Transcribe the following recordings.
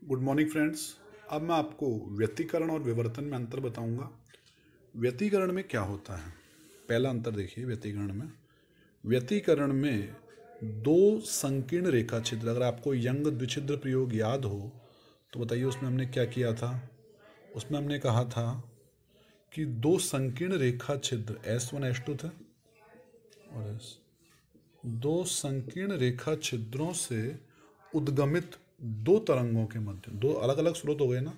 Good morning friends. अब मैं आपको व्यतिकरण और विवर्तन में अंतर बताऊंगा। व्यतिकरण में क्या होता है, पहला अंतर देखिए। व्यतिकरण में दो संकीर्ण रेखा छिद्र, अगर आपको यंग द्विछिद्र प्रयोग याद हो तो बताइए उसमें हमने क्या किया था। उसमें हमने कहा था कि दो संकीर्ण रेखा छिद्र S1 S2 थे और दो संकीर्ण रेखा छिद्रों से उद्गमित दो तरंगों के मध्य, दो अलग अलग स्रोत हो गए ना,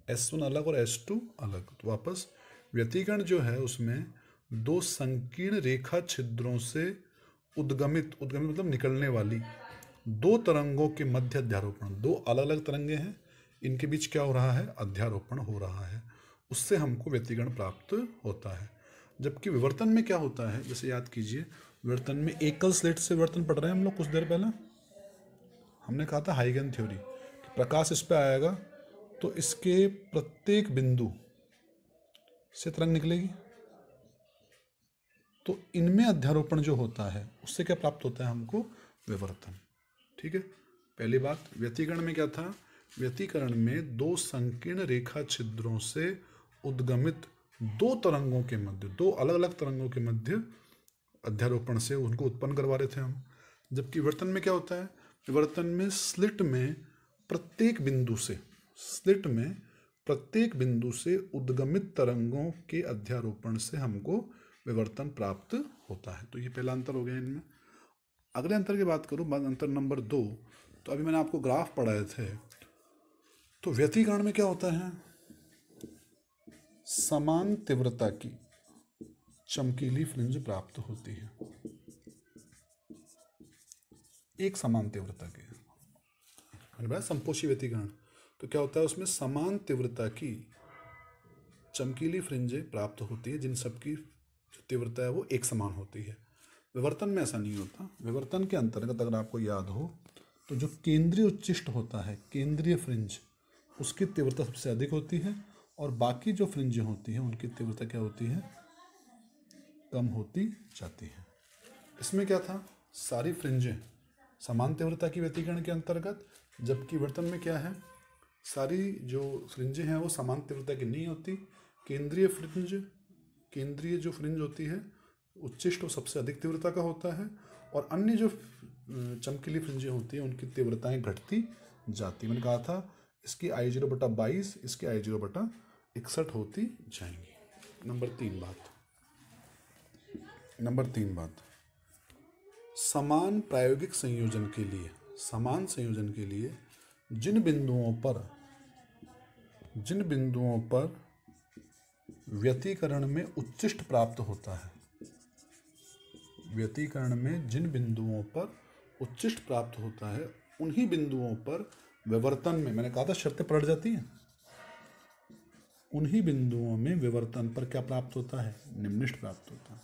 S1 अलग और S2 अलग। तो वापस व्यतिकरण जो है उसमें दो संकीर्ण रेखा छिद्रों से उद्गमित मतलब निकलने वाली दो तरंगों के मध्य अध्यारोपण। दो अलग अलग तरंगे हैं, इनके बीच क्या हो रहा है, अध्यारोपण हो रहा है, उससे हमको व्यतिकरण प्राप्त होता है। जबकि विवर्तन में क्या होता है, जैसे याद कीजिए, विवर्तन में एकल स्लिट से विवर्तन पढ़ रहे हैं हम लोग। कुछ देर पहले हमने कहा था हाइगन थ्योरी, प्रकाश इस पे आएगा तो इसके प्रत्येक बिंदु से तरंग निकलेगी, तो इनमें अध्यारोपण जो होता है उससे क्या प्राप्त होता है हमको, विवर्तन। ठीक है, पहली बात। व्यतिकरण में क्या था, व्यतिकरण में दो संकीर्ण रेखा छिद्रों से उद्गमित दो तरंगों के मध्य, दो अलग अलग तरंगों के मध्य अध्यारोपण से उनको उत्पन्न करवा रहे थे हम। जबकि विवर्तन में क्या होता है, विवर्तन में स्लिट में प्रत्येक बिंदु से उद्गमित तरंगों के अध्यारोपण से हमको विवर्तन प्राप्त होता है। तो ये पहला अंतर हो गया इनमें। अगले अंतर की बात करूं, अंतर नंबर 2, तो अभी मैंने आपको ग्राफ पढ़ाए थे। तो व्यतिकरण में क्या होता है, समान तीव्रता की चमकीली फ्रिंज प्राप्त होती है, एक समान तीव्रता के, समपोषी व्यतिकरण। तो क्या होता है, उसमें समान तीव्रता की चमकीली फ्रिंजें प्राप्त होती है, जिन सबकी तीव्रता है वो एक समान होती है। विवर्तन में ऐसा नहीं होता। विवर्तन के अंतर्गत अगर आपको याद हो तो जो केंद्रीय उच्चिष्ट होता है, केंद्रीय फ्रिंज, उसकी तीव्रता सबसे अधिक होती है और बाकी जो फ्रिंजें होती हैं उनकी तीव्रता क्या होती है, कम होती जाती है। इसमें क्या था, सारी फ्रिंजें समान तीव्रता की व्यतिकरण के अंतर्गत, जबकि विवर्तन में क्या है, सारी जो फ्रिंजें हैं वो समान तीव्रता की नहीं होती। केंद्रीय जो फ्रिंज होती है उच्चिष्ट वो सबसे अधिक तीव्रता का होता है, और अन्य जो चमकीली फ्रिंजें होती हैं उनकी तीव्रताएं घटती जाती। मैंने कहा था इसकी I0/22, इसकी I0/61 होती जाएंगी। नंबर तीन बात, समान प्रायोगिक संयोजन के लिए जिन बिंदुओं पर व्यतिकरण में उच्चिष्ट प्राप्त होता है, उन्हीं बिंदुओं पर विवर्तन में, मैंने कहा था शर्तें पलट जाती हैं, उन्हीं बिंदुओं में विवर्तन पर क्या प्राप्त होता है, निम्निष्ट प्राप्त होता है।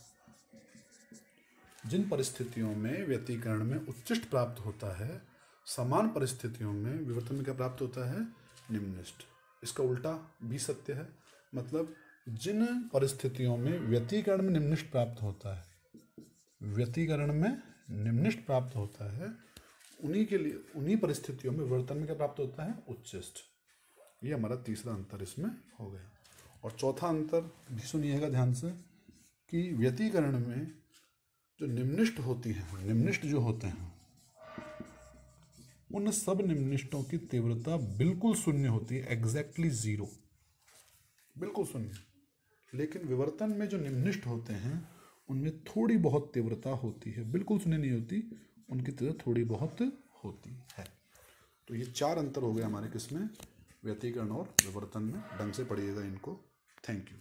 जिन परिस्थितियों में व्यतिकरण में उच्चिष्ट प्राप्त होता है, समान परिस्थितियों में विवर्तन में क्या प्राप्त होता है, निम्निष्ट। इसका उल्टा भी सत्य है, मतलब जिन परिस्थितियों में व्यतिकरण में निम्निष्ट प्राप्त होता है, उन्हीं परिस्थितियों में विवर्तन में क्या प्राप्त होता है, उच्चिष्ट। ये हमारा तीसरा अंतर इसमें हो गया। और चौथा अंतर भी सुनिएगा ध्यान से, कि व्यतिकरण में जो निम्निष्ट जो होते हैं उन सब निम्निष्टों की तीव्रता बिल्कुल शून्य होती है, एग्जैक्टली 0, बिल्कुल शून्य। लेकिन विवर्तन में जो निम्निष्ट होते हैं उनमें थोड़ी बहुत तीव्रता होती है, बिल्कुल शून्य नहीं होती, उनकी तीव्रता थोड़ी बहुत होती है। तो ये 4 अंतर हो गए हमारे किसमें, व्यतिकरण और विवर्तन में। ढंग से पढ़िएगा इनको। Thank you.